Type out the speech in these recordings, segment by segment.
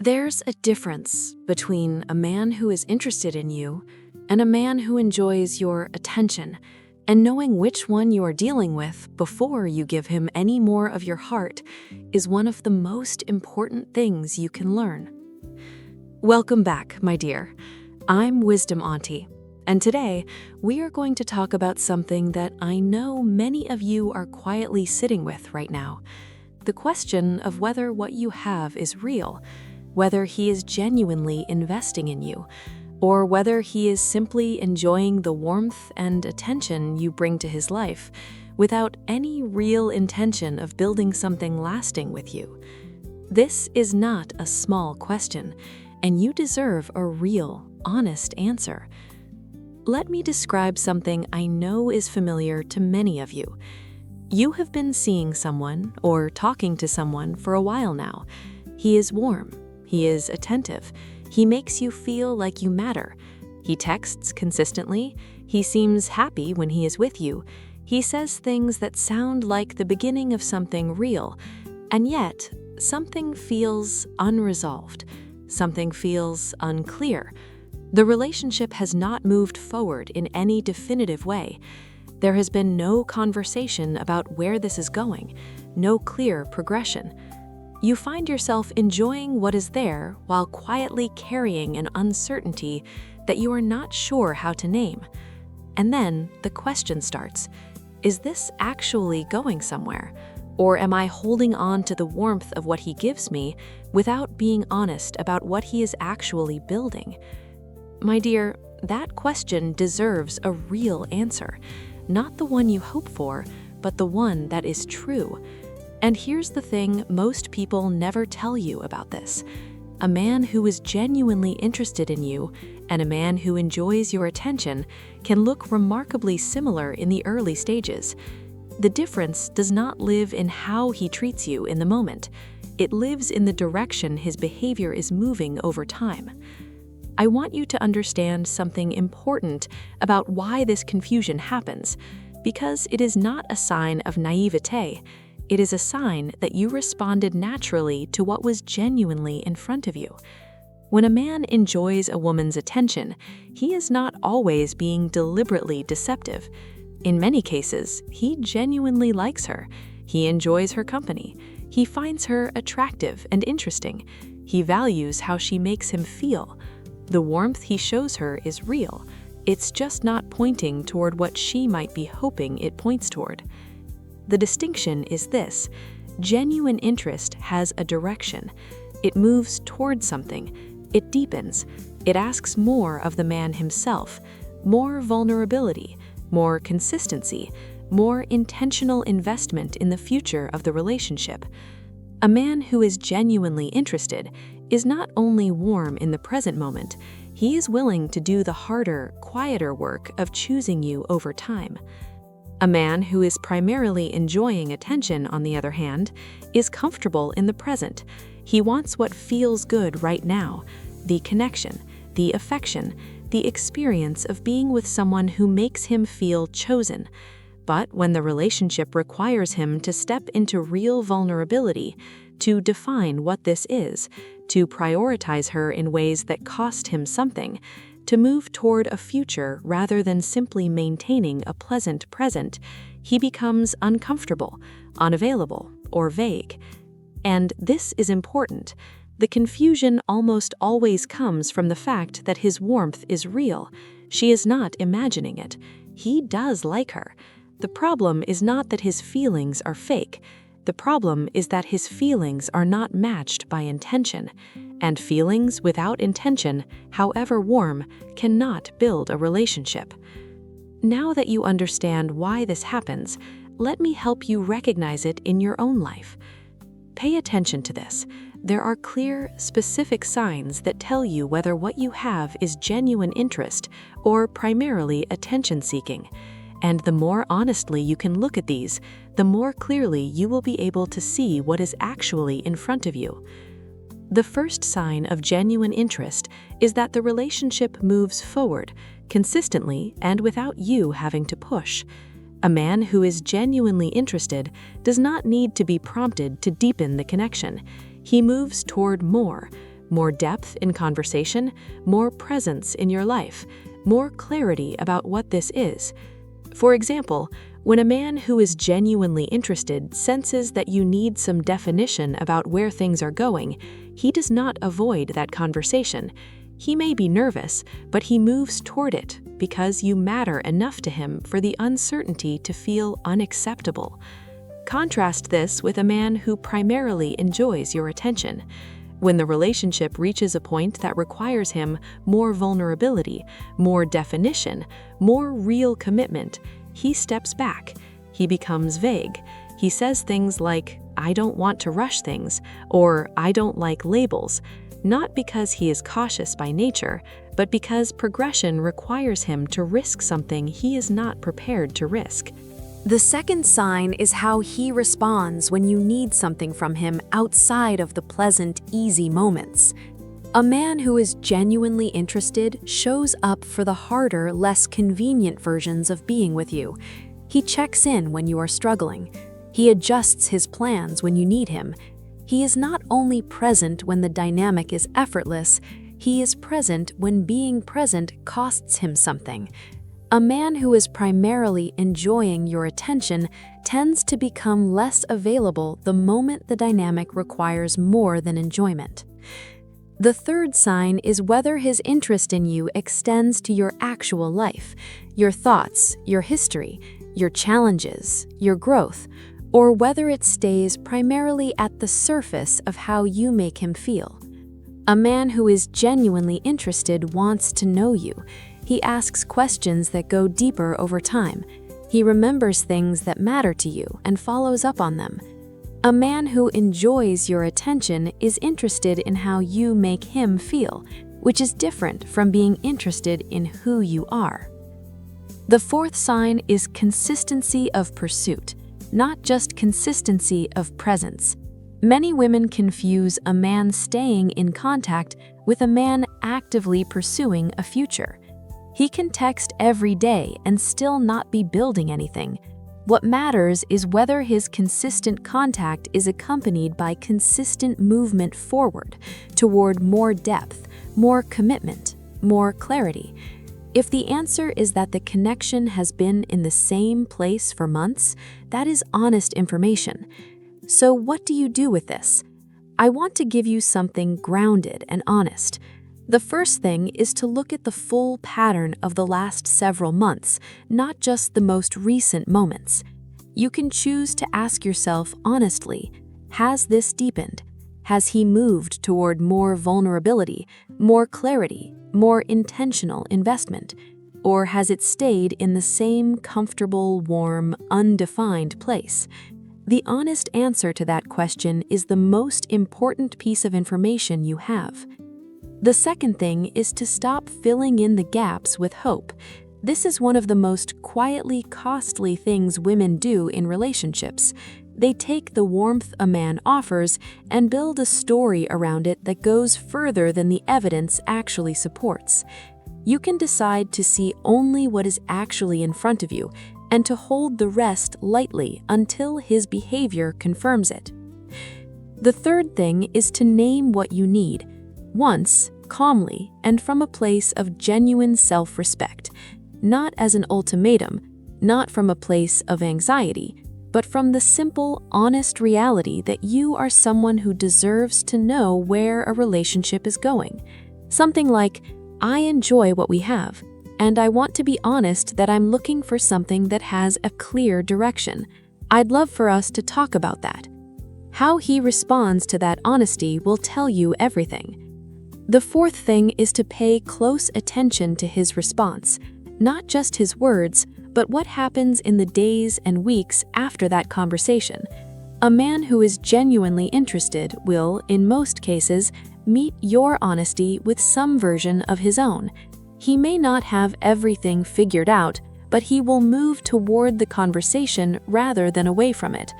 There's a difference between a man who is interested in you and a man who enjoys your attention, and knowing which one you are dealing with before you give him any more of your heart is one of the most important things you can learn. Welcome back, my dear. I'm Wisdom Auntie, and today we are going to talk about something that I know many of you are quietly sitting with right now. The question of whether what you have is real, whether he is genuinely investing in you, or whether he is simply enjoying the warmth and attention you bring to his life without any real intention of building something lasting with you. This is not a small question, and you deserve a real, honest answer. Let me describe something I know is familiar to many of you. You have been seeing someone or talking to someone for a while now. He is warm. He is attentive. He makes you feel like you matter. He texts consistently. He seems happy when he is with you. He says things that sound like the beginning of something real, and yet something feels unresolved. Something feels unclear. The relationship has not moved forward in any definitive way. There has been no conversation about where this is going, no clear progression. You find yourself enjoying what is there while quietly carrying an uncertainty that you are not sure how to name. And then the question starts, is this actually going somewhere? Or am I holding on to the warmth of what he gives me without being honest about what he is actually building? My dear, that question deserves a real answer, not the one you hope for, but the one that is true. And here's the thing most people never tell you about this. A man who is genuinely interested in you and a man who enjoys your attention can look remarkably similar in the early stages. The difference does not live in how he treats you in the moment. It lives in the direction his behavior is moving over time. I want you to understand something important about why this confusion happens, because it is not a sign of naivete. It is a sign that you responded naturally to what was genuinely in front of you. When a man enjoys a woman's attention, he is not always being deliberately deceptive. In many cases, he genuinely likes her. He enjoys her company. He finds her attractive and interesting. He values how she makes him feel. The warmth he shows her is real. It's just not pointing toward what she might be hoping it points toward. The distinction is this: genuine interest has a direction. It moves toward something. It deepens. It asks more of the man himself, more vulnerability, more consistency, more intentional investment in the future of the relationship. A man who is genuinely interested is not only warm in the present moment, he is willing to do the harder, quieter work of choosing you over time. A man who is primarily enjoying attention, on the other hand, is comfortable in the present. He wants what feels good right now, the connection, the affection, the experience of being with someone who makes him feel chosen. But when the relationship requires him to step into real vulnerability, to define what this is, to prioritize her in ways that cost him something, to move toward a future rather than simply maintaining a pleasant present, he becomes uncomfortable, unavailable, or vague. And this is important. The confusion almost always comes from the fact that his warmth is real. She is not imagining it. He does like her. The problem is not that his feelings are fake. The problem is that his feelings are not matched by intention. And feelings without intention, however warm, cannot build a relationship. Now that you understand why this happens, let me help you recognize it in your own life. Pay attention to this. There are clear, specific signs that tell you whether what you have is genuine interest or primarily attention-seeking. And the more honestly you can look at these, the more clearly you will be able to see what is actually in front of you. The first sign of genuine interest is that the relationship moves forward, consistently and without you having to push. A man who is genuinely interested does not need to be prompted to deepen the connection. He moves toward more, more depth in conversation, more presence in your life, more clarity about what this is. For example, when a man who is genuinely interested senses that you need some definition about where things are going, he does not avoid that conversation. He may be nervous, but he moves toward it because you matter enough to him for the uncertainty to feel unacceptable. Contrast this with a man who primarily enjoys your attention. When the relationship reaches a point that requires him more vulnerability, more definition, more real commitment, he steps back. He becomes vague. He says things like, "I don't want to rush things," or "I don't like labels," not because he is cautious by nature, but because progression requires him to risk something he is not prepared to risk. The second sign is how he responds when you need something from him outside of the pleasant, easy moments. A man who is genuinely interested shows up for the harder, less convenient versions of being with you. He checks in when you are struggling. He adjusts his plans when you need him. He is not only present when the dynamic is effortless, he is present when being present costs him something. A man who is primarily enjoying your attention tends to become less available the moment the dynamic requires more than enjoyment. The third sign is whether his interest in you extends to your actual life, your thoughts, your history, your challenges, your growth, or whether it stays primarily at the surface of how you make him feel. A man who is genuinely interested wants to know you. He asks questions that go deeper over time. He remembers things that matter to you and follows up on them. A man who enjoys your attention is interested in how you make him feel, which is different from being interested in who you are. The fourth sign is consistency of pursuit, not just consistency of presence. Many women confuse a man staying in contact with a man actively pursuing a future. He can text every day and still not be building anything. What matters is whether his consistent contact is accompanied by consistent movement forward, toward more depth, more commitment, more clarity. If the answer is that the connection has been in the same place for months, that is honest information. So what do you do with this? I want to give you something grounded and honest. The first thing is to look at the full pattern of the last several months, not just the most recent moments. You can choose to ask yourself honestly, has this deepened? Has he moved toward more vulnerability, more clarity, more intentional investment? Or has it stayed in the same comfortable, warm, undefined place? The honest answer to that question is the most important piece of information you have. The second thing is to stop filling in the gaps with hope. This is one of the most quietly costly things women do in relationships. They take the warmth a man offers and build a story around it that goes further than the evidence actually supports. You can decide to see only what is actually in front of you and to hold the rest lightly until his behavior confirms it. The third thing is to name what you need, once, calmly, and from a place of genuine self-respect, not as an ultimatum, not from a place of anxiety, but from the simple, honest reality that you are someone who deserves to know where a relationship is going. Something like, "I enjoy what we have, and I want to be honest that I'm looking for something that has a clear direction. I'd love for us to talk about that." How he responds to that honesty will tell you everything. The fourth thing is to pay close attention to his response, not just his words, but what happens in the days and weeks after that conversation. A man who is genuinely interested will, in most cases, meet your honesty with some version of his own. He may not have everything figured out, but he will move toward the conversation rather than away from it.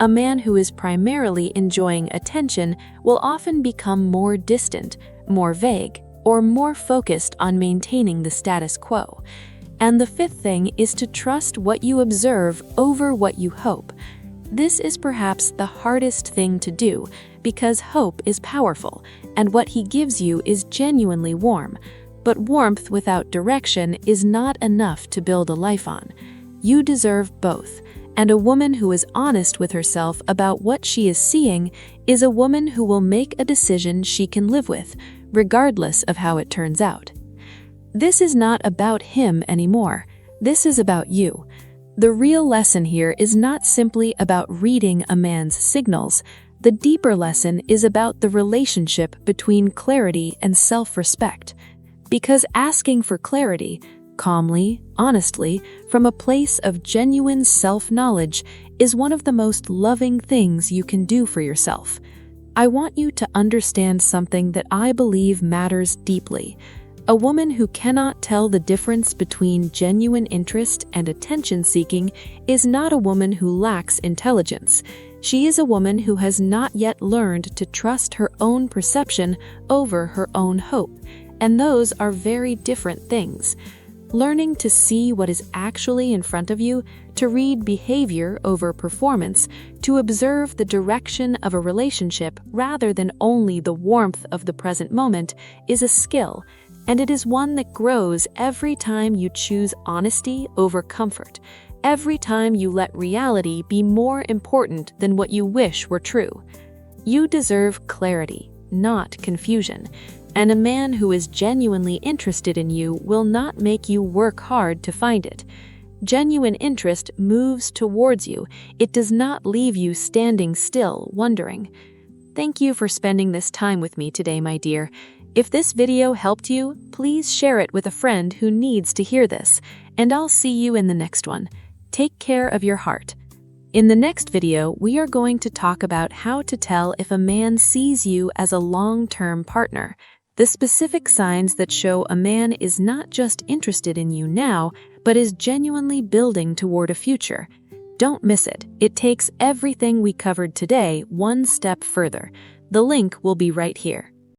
A man who is primarily enjoying attention will often become more distant, more vague, or more focused on maintaining the status quo. And the fifth thing is to trust what you observe over what you hope. This is perhaps the hardest thing to do because hope is powerful, and what he gives you is genuinely warm. But warmth without direction is not enough to build a life on. You deserve both, and a woman who is honest with herself about what she is seeing is a woman who will make a decision she can live with, regardless of how it turns out. This is not about him anymore. This is about you. The real lesson here is not simply about reading a man's signals. The deeper lesson is about the relationship between clarity and self-respect. Because asking for clarity, calmly, honestly, from a place of genuine self-knowledge is one of the most loving things you can do for yourself. I want you to understand something that I believe matters deeply. A woman who cannot tell the difference between genuine interest and attention-seeking is not a woman who lacks intelligence. She is a woman who has not yet learned to trust her own perception over her own hope, and those are very different things. Learning to see what is actually in front of you, to read behavior over performance, to observe the direction of a relationship rather than only the warmth of the present moment is a skill, and it is one that grows every time you choose honesty over comfort, every time you let reality be more important than what you wish were true. You deserve clarity, not confusion, and a man who is genuinely interested in you will not make you work hard to find it. Genuine interest moves towards you. It does not leave you standing still, wondering. Thank you for spending this time with me today, my dear. If this video helped you, please share it with a friend who needs to hear this, and I'll see you in the next one. Take care of your heart. In the next video, we are going to talk about how to tell if a man sees you as a long-term partner. The specific signs that show a man is not just interested in you now, but is genuinely building toward a future. Don't miss it. It takes everything we covered today one step further. The link will be right here.